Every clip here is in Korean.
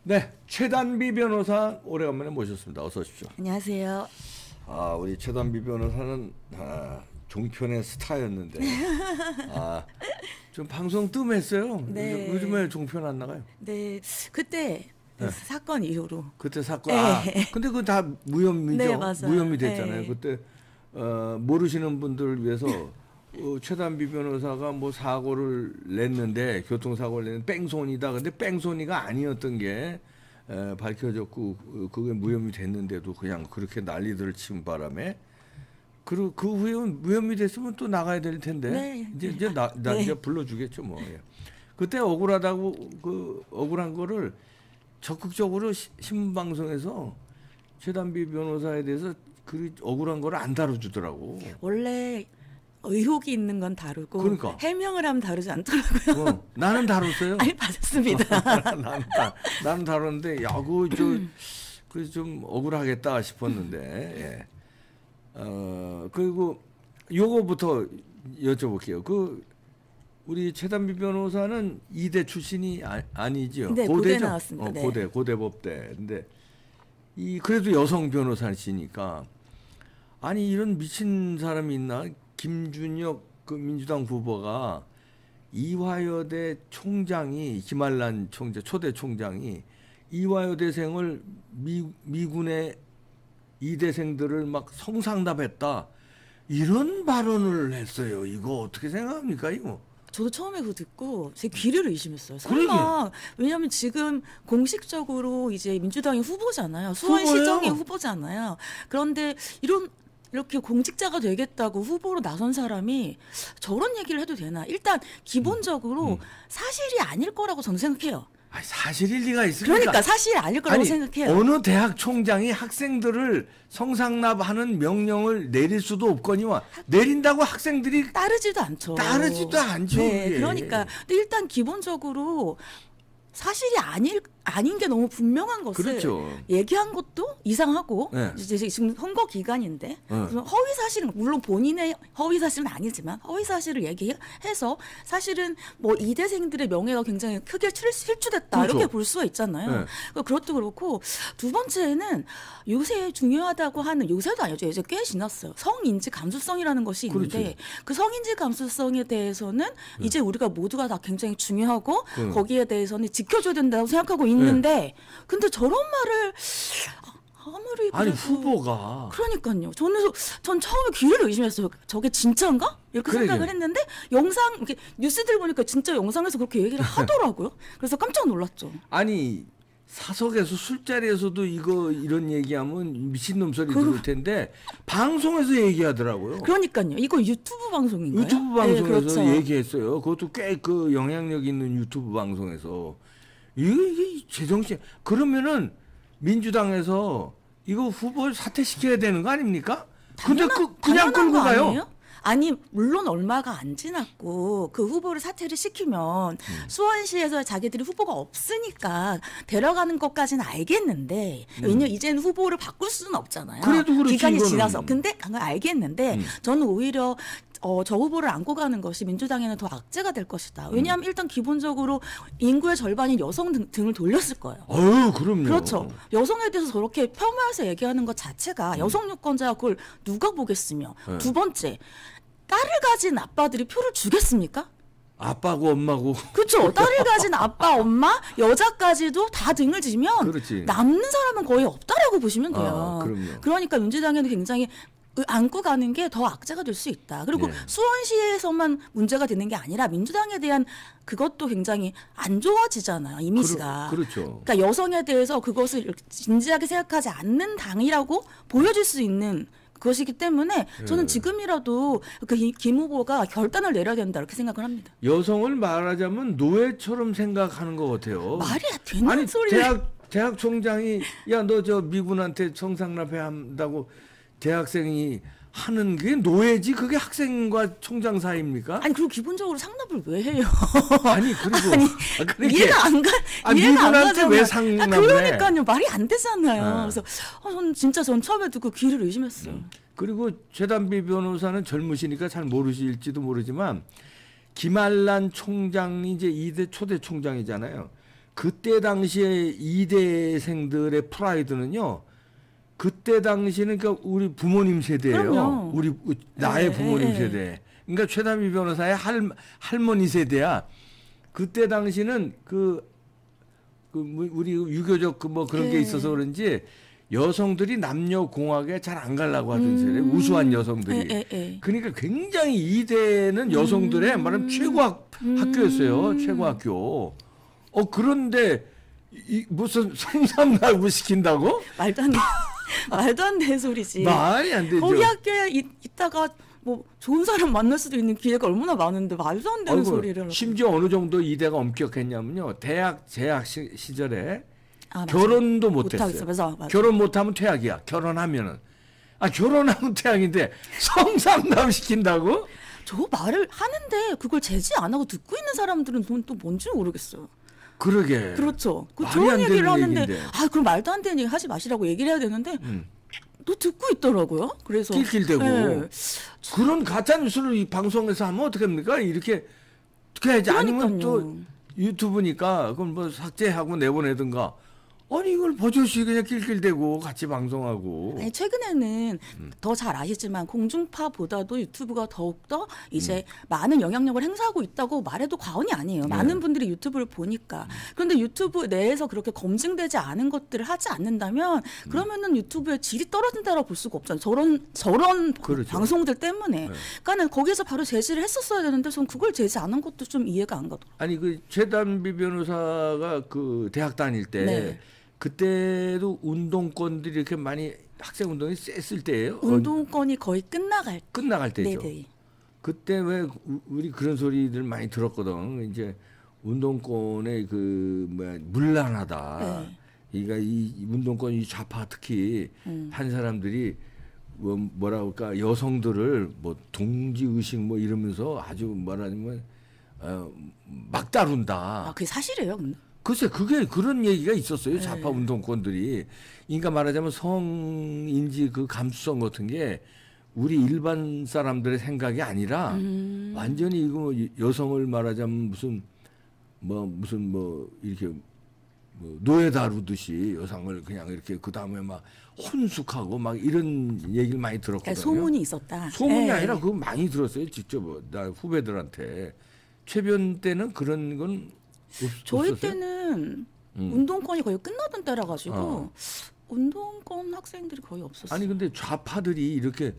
네, 최단비 변호사 오래간만에 모셨습니다. 어서 오십시오. 안녕하세요. 우리 최단비 변호사는 종편의 스타였는데 좀 방송 뜸했어요. 네. 요즘에 종편 안 나가요? 네, 그때 네. 사건 이후로. 그때 사건. 네. 근데 그거 다 무혐의죠. 네, 맞아요. 무혐의 됐잖아요. 네. 그때 모르시는 분들을 위해서 최단비 변호사가 뭐 사고를 냈는데 교통사고를 냈는데 뺑소니다. 근데 뺑소니가 아니었던 게 밝혀졌고 그게 무혐의 됐는데도 그냥 그렇게 난리들을 친 바람에 그 후에 무혐의 됐으면 또 나가야 될 텐데 네. 이제 네. 이제 불러주겠죠 뭐. 예. 그때 억울하다고 그 억울한 거를 적극적으로 신문방송에서 최단비 변호사에 대해서 그 억울한 거를 안 다뤄주더라고. 원래 의혹이 있는 건 다르고 그러니까. 해명을 하면 다르지 않더라고요. 나는 다뤘어요. 아니, 받았습니다. 나는 다뤘는데 그래서 좀 억울하겠다 싶었는데 그리고 요거부터 여쭤볼게요. 우리 최단비 변호사는 이대 출신이 아니죠. 네, 고대 나왔습니다. 네. 고대법대. 근데 그래도 여성 변호사시니까 아니 이런 미친 사람이 있나? 김준혁 그 민주당 후보가 이화여대 총장이 김한란 초대 총장이 이화여대생을 미군의 이대생들을 막 성상납했다 이런 발언을 했어요. 이거 어떻게 생각합니까 이거? 저도 처음에 그거 듣고 제 귀를 의심했어요. 그러게. 왜냐하면 지금 공식적으로 이제 민주당의 후보잖아요. 수원시정의 후보잖아요. 그런데 이렇게 공직자가 되겠다고 후보로 나선 사람이 저런 얘기를 해도 되나? 일단 기본적으로 사실이 아닐 거라고 저는 생각해요. 아니, 사실일 리가 있습니까? 그러니까 사실이 아닐 거라고 생각해요. 어느 대학 총장이 학생들을 성상납하는 명령을 내릴 수도 없거니와 내린다고 학생들이 따르지도 않죠. 따르지도 않죠. 네, 예. 그러니까 근데 일단 기본적으로 사실이 아닌 게 너무 분명한 것을 그렇죠. 얘기한 것도 이상하고 네. 이제 지금 선거 기간인데 허위 사실은 물론 본인의 허위 사실은 아니지만 허위 사실을 얘기해서 사실은 뭐 이대생들의 명예가 굉장히 크게 실추됐다 그렇죠. 이렇게 볼 수가 있잖아요. 네. 그것도 그렇고 두 번째는 요새 중요하다고 하는 요새도 아니죠. 이제 꽤 지났어요. 성인지 감수성이라는 것이 있는데 그렇지. 그 성인지 감수성에 대해서는 이제 우리가 모두가 다 굉장히 중요하고 거기에 대해서는 지켜줘야 된다고 생각하고 있는데 근데 저런 말을 아무리 아니 그래도 후보가 그러니까요. 전 처음에 귀를 의심했어요. 저게 진짜인가? 이렇게 그러게. 생각을 했는데 영상 이렇게 뉴스들 보니까 진짜 영상에서 그렇게 얘기를 하더라고요. 그래서 깜짝 놀랐죠. 아니 사석에서 술자리에서도 이런 얘기하면 미친놈 소리 들을 텐데 방송에서 얘기하더라고요. 그러니까요. 이거 유튜브 방송인가요? 유튜브 방송에서 네, 그렇죠. 얘기했어요. 그것도 꽤 그 영향력 있는 유튜브 방송에서 이게 제정신. 그러면은 민주당에서 이거 후보를 사퇴시켜야 되는 거 아닙니까? 근데 그냥 끌고 가요. 아니에요? 아니 물론 얼마가 안 지났고 그 후보를 사퇴를 시키면 수원시에서 자기들이 후보가 없으니까 데려가는 것까지는 알겠는데 왜냐면 이제는 후보를 바꿀 수는 없잖아요. 그래도 그렇지, 기간이 이거는. 지나서. 근데 그건 알겠는데 저는 오히려 저 후보를 안고 가는 것이 민주당에는 더 악재가 될 것이다. 왜냐하면 일단 기본적으로 인구의 절반이 여성 등을 돌렸을 거예요. 그럼요. 그렇죠. 여성에 대해서 저렇게 폄하해서 얘기하는 것 자체가 여성 유권자가 그걸 누가 보겠으며 두 번째 딸을 가진 아빠들이 표를 주겠습니까? 아빠고 엄마고. 그렇죠. 딸을 가진 아빠, 엄마, 여자까지도 다 등을 지면 그렇지. 남는 사람은 거의 없다라고 보시면 돼요. 그럼요. 그러니까 민주당에는 굉장히 안고 가는 게 더 악재가 될 수 있다. 그리고 예. 수원시에서만 문제가 되는 게 아니라 민주당에 대한 그것도 굉장히 안 좋아지잖아요. 이미지가. 그렇죠. 그러니까 여성에 대해서 그것을 이렇게 진지하게 생각하지 않는 당이라고 보여줄 수 있는 그것이기 때문에 저는 지금이라도 김 후보가 결단을 내려야 된다 이렇게 생각을 합니다. 여성을 말하자면 노예처럼 생각하는 것 같아요. 말이 되는 아니 소리를. 대학 총장이 야 너 저 미군한테 성상납해 한다고 대학생이 하는 게 노예지 그게 학생과 총장 사이입니까? 아니 그리고 기본적으로 상납을 왜 해요? 아니 그리고 아니, 이해가 안 가. 이해가 안 미군한테 왜 가잖아요. 상납을 해? 그러니까요. 말이 안 되잖아요. 그래서 전 처음에 듣고 귀를 의심했어요. 그리고 최단비 변호사는 젊으시니까 잘 모르실지도 모르지만 김한란 총장이 이제 2대 초대 총장이잖아요. 그때 당시에 이대생들의 프라이드는요. 그때 당시는 그러니까 우리 부모님 세대예요. 그럼요. 우리 나의 네, 부모님 네. 세대. 그러니까 최담비 변호사의 할머니 세대야. 그때 당시는 우리 유교적 뭐 그런 게 네. 있어서 그런지 여성들이 남녀 공학에 잘 안 가려고 하던 세대. 우수한 여성들이. 그러니까 굉장히 이대는 여성들의 말하면 최고 학교였어요. 최고 학교. 그런데 무슨 성삼가고 시킨다고? 말도 안 되는 소리지. 말이 안 되죠. 거기 학교에 있다가 뭐 좋은 사람 만날 수도 있는 기회가 얼마나 많은데 말도 안 되는 소리를. 심지어 어느 정도 이대가 엄격했냐면요. 대학 재학 시절에 맞아. 결혼도 못했어요. 못하겠어. 맞아. 결혼 못하면 퇴학이야. 결혼하면은. 결혼하면 퇴학인데 성상남 시킨다고? 저 말을 하는데 그걸 제지 안 하고 듣고 있는 사람들은 또 뭔지 모르겠어요. 그러게. 그렇죠. 말이 좋은 안 얘기를 되는 하는데 얘기인데. 그럼 말도 안 되는 얘기 하지 마시라고 얘기를 해야 되는데 또 듣고 있더라고요. 그래서 낄낄대고. 네. 그런 가짜 뉴스를 이 방송에서 하면 어떡합니까? 이렇게 어떻게 해야지? 아니면 또 그러니까요. 유튜브니까 그건 뭐 삭제하고 내보내든가. 아니 이걸 버젓이 그냥 낄낄대고 같이 방송하고. 아니, 최근에는 더 잘 아시지만 공중파보다도 유튜브가 더욱더 이제 많은 영향력을 행사하고 있다고 말해도 과언이 아니에요. 많은 분들이 유튜브를 보니까. 그런데 유튜브 내에서 그렇게 검증되지 않은 것들을 하지 않는다면 그러면은 유튜브의 질이 떨어진다라고 볼 수가 없잖아요. 저런 그렇죠. 방송들 때문에. 그러니까는 거기서 바로 제지를 했었어야 되는데 전 그걸 제지 안 한 것도 좀 이해가 안 가더라고요. 아니 최단비 변호사가 그 대학 다닐 때 네. 그때도 운동권들이 이렇게 많이 학생 운동이 셌을 때예요. 운동권이 거의 끝나갈 때죠. 네네. 그때 왜 우리 그런 소리들 많이 들었거든. 이제 운동권의 문란하다. 그러니까 이 운동권 좌파 특히 한 사람들이 뭐라 그럴까 여성들을 뭐 동지 의식 뭐 이러면서 아주 말하자면 막 다룬다. 그게 사실이에요, 근데? 글쎄 그게 그런 얘기가 있었어요. 좌파 운동권들이. 그러니까 말하자면 성인지 그 감수성 같은 게 우리 일반 사람들의 생각이 아니라 완전히 이거 여성을 말하자면 무슨 이렇게 뭐 노예 다루듯이 여성을 그냥 이렇게 그 다음에 막 혼숙하고 막 이런 얘기를 많이 들었거든요. 소문이 있었다. 소문이 아니라 그거 많이 들었어요. 직접 나 후배들한테. 최변 때는 그런 건 저희 없었어요? 때는 운동권이 거의 끝나던 때라 가지고 운동권 학생들이 거의 없었어요. 아니 근데 좌파들이 이렇게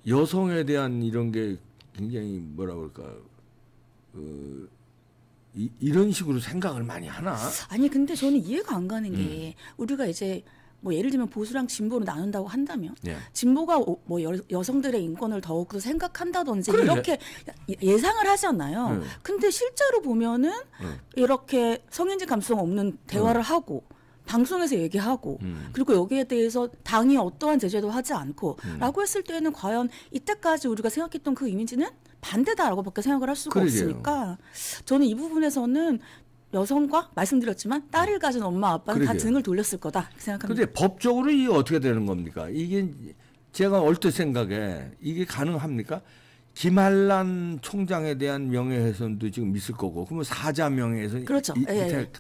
여성에 대한 이런 게 굉장히 뭐라 그럴까 이런 식으로 생각을 많이 하나? 아니 근데 저는 이해가 안 가는 게 우리가 이제 뭐 예를 들면 보수랑 진보로 나눈다고 한다면 진보가 뭐 여성들의 인권을 더욱더 생각한다든지 그래. 이렇게 예상을 하잖아요. 근데 실제로 보면은 이렇게 성인지 감수성 없는 대화를 하고 방송에서 얘기하고 그리고 여기에 대해서 당이 어떠한 제재도 하지 않고 라고 했을 때는 과연 이때까지 우리가 생각했던 그 이미지는 반대다라고밖에 생각을 할 수가 그러게요. 없으니까 저는 이 부분에서는 여성과 말씀드렸지만 딸을 가진 엄마 아빠는 다 그러게요. 등을 돌렸을 거다 이렇게 생각합니다. 근데 법적으로 이게 어떻게 되는 겁니까? 이게 제가 얼핏 생각에 이게 가능합니까? 김한란 총장에 대한 명예훼손도 지금 있을 거고, 그러면 사자 명예훼손이 그렇죠.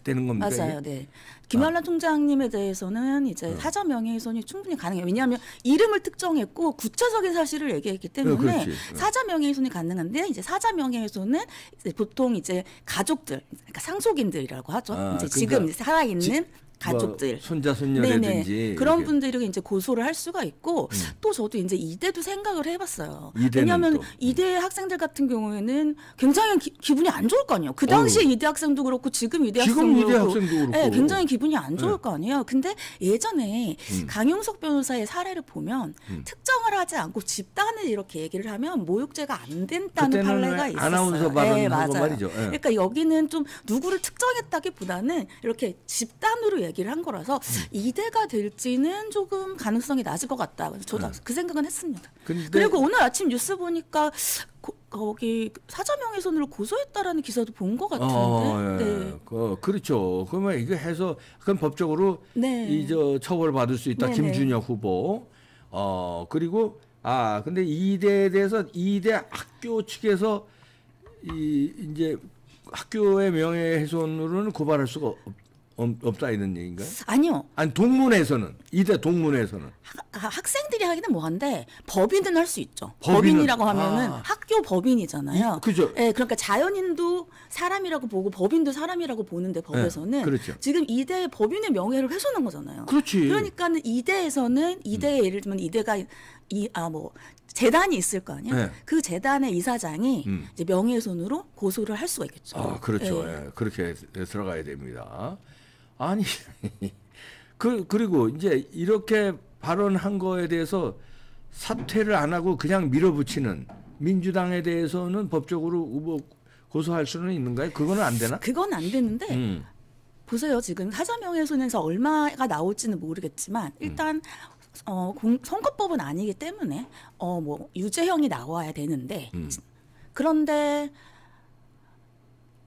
되는 겁니까? 맞아요. 이게? 네. 김한란 총장님에 대해서는 이제 사자 명예훼손이 충분히 가능해요. 왜냐하면 이름을 특정했고 구체적인 사실을 얘기했기 때문에 그렇지. 사자 명예훼손이 가능한데 이제 사자 명예훼손은 이제 보통 이제 가족들, 그러니까 상속인들이라고 하죠. 이제 지금 그러니까 살아 있는 가족들, 뭐 손자 손녀라든지 그런 이렇게. 분들이 이제 고소를 할 수가 있고 또 저도 이제 이대도 생각을 해봤어요. 이대는 왜냐하면 또. 이대 학생들 같은 경우에는 굉장히 기분이 안 좋을 거 아니에요. 그 당시에 이대 학생도 그렇고 지금 이대 지금 학생도 이대 그렇고, 학생도 그렇고. 네, 굉장히 기분이 안 좋을 거 아니에요. 근데 예전에 강용석 변호사의 사례를 보면 특정을 하지 않고 집단을 이렇게 얘기를 하면 모욕죄가 안 된다는 그때는 판례가 왜 있었어요. 아나운서 네, 발언한 거 맞아요. 말이죠. 예. 그러니까 여기는 좀 누구를 특정했다기보다는 이렇게 집단으로 얘기를 한 거라서 이대가 될지는 조금 가능성이 낮을 것 같다. 그래서 저도 그 생각은 했습니다. 근데- 그리고 오늘 아침 뉴스 보니까 거기 사자명예훼손으로 고소했다라는 기사도 본 것 같은데. 예. 네. 그렇죠. 그러면 이거 해서 그건 법적으로 네. 이저 처벌받을 수 있다. 네네. 김준혁 후보. 그리고 근데 이대에 대해서 이대 학교 측에서 이제 학교의 명예훼손으로는 고발할 수가 없다 이런 얘기인가요? 아니요. 아니 동문에서는 이대 동문에서는 학생들이 하기는 뭐한데 법인은 할 수 있죠. 법인은- 법인이라고 하면은 학교 법인이잖아요. 그죠? 예, 그러니까 자연인도 사람이라고 보고 법인도 사람이라고 보는데 법에서는 그렇죠. 지금 이대 법인의 명예를 훼손한 거잖아요. 그렇지. 그러니까는 이대에서는 이대에 예를 들면 이대가 뭐 재단이 있을 거 아니에요. 네. 그 재단의 이사장이 이제 명예훼손으로 고소를 할 수가 있겠죠. 아, 그렇죠. 예. 예, 그렇게 들어가야 됩니다. 아니, 그리고 이제 이렇게 발언한 거에 대해서 사퇴를 안 하고 그냥 밀어붙이는 민주당에 대해서는 법적으로 뭐 고소할 수는 있는가요? 그거는 안 되나? 그건 안 되는데 보세요. 지금 사자명예훼손에서 얼마가 나올지는 모르겠지만 일단 선거법은 아니기 때문에 뭐 유죄형이 나와야 되는데 그런데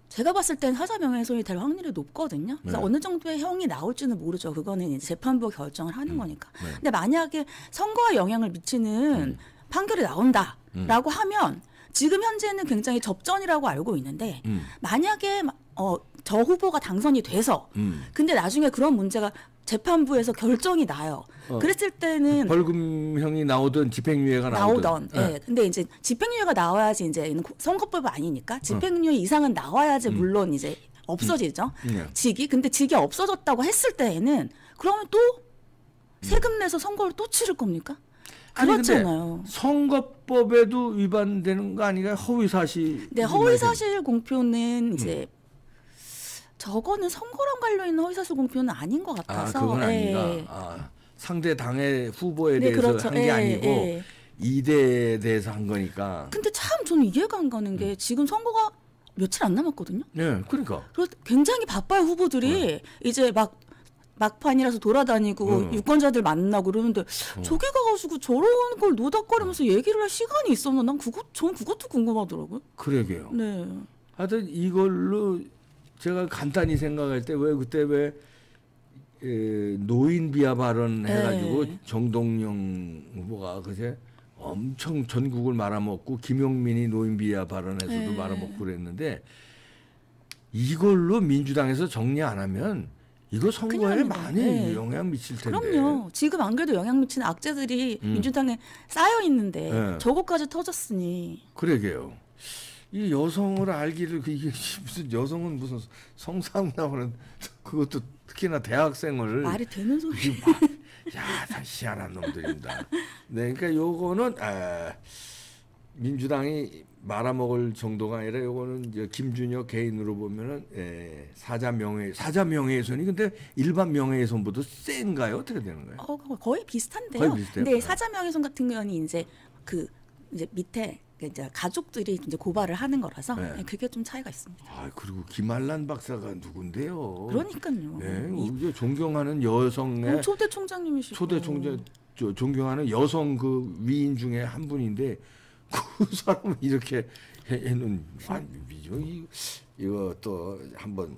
제가 봤을 땐 사자명예훼손이 될 확률이 높거든요. 그래서 네. 어느 정도의 형이 나올지는 모르죠. 그거는 이제 재판부가 결정을 하는 거니까. 네. 근데 만약에 선거에 영향을 미치는 판결이 나온다라고 하면 지금 현재는 굉장히 접전이라고 알고 있는데 만약에 저 후보가 당선이 돼서 근데 나중에 그런 문제가 재판부에서 결정이 나요. 그랬을 때는 벌금형이 나오든 집행유예가 나오든. 예. 근데 이제 집행유예가 나와야지 이제 선거법 아니니까 집행유예 이상은 나와야지 물론 이제 없어지죠. 직이. 근데 직이 없어졌다고 했을 때에는 그러면 또 세금 내서 선거를 또 치를 겁니까? 아니, 근데 그렇잖아요. 선거법에도 위반되는 거 아닌가요? 허위사실. 네, 허위사실 공표는 이제 저거는 선거랑 관련 있는 허위사실 공표는 아닌 것 같아서. 그건 예. 아닌가. 상대 당의 후보에 네, 대해서 그렇죠. 한 게 예, 아니고 예. 이대에 대해서 한 거니까. 근데 참 저는 이해가 안 가는 게 지금 선거가 며칠 안 남았거든요. 네, 그러니까. 그래서 굉장히 바빠요 후보들이 이제 막판이라서 돌아다니고 유권자들 만나고 그러는데 저기 가가지고 저런 걸 노닥거리면서 얘기를 할 시간이 있었나? 전 그것도 궁금하더라고요. 그러게요. 네. 하여튼 이걸로 제가 간단히 생각할 때 왜 그때 왜 노인 비하 발언 해가지고 네. 정동영 후보가 그제 엄청 전국을 말아먹고 김용민이 노인 비하 발언에서도 네. 말아먹고 그랬는데 이걸로 민주당에서 정리 안 하면 이거 선거에 큰일 많이 납니다. 네. 영향 미칠 텐데. 그럼요. 지금 안 그래도 영향 미치는 악재들이 민주당에 쌓여 있는데 네. 저거까지 터졌으니. 그러게요. 이 여성을 알기를 이게 무슨 여성은 무슨 성상 나오는 그것도 특히나 대학생을 말이 되는 소리. 야, 다 희한한 놈들입니다. 네, 그러니까 요거는 민주당이 말아먹을 정도가 아니라 요거는 이제 김준혁 개인으로 보면은 사자 명예훼손이 근데 일반 명예훼손보다 센가요? 어떻게 되는 거예요? 거의 비슷한데요. 거의 비슷해요? 근데 사자명예훼손 같은 경우는 이제 이제 밑에 이제 가족들이 이제 고발을 하는 거라서 네. 그게 좀 차이가 있습니다. 그리고 김한란 박사가 누군데요? 그러니까요. 네, 이제 존경하는 여성의 초대 총장님이시고 초대 총재 존경하는 여성 그 위인 중에 한 분인데 그 사람은 이렇게 해는 아니죠. 이거 또 한번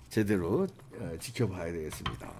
제대로 지켜봐야 되겠습니다.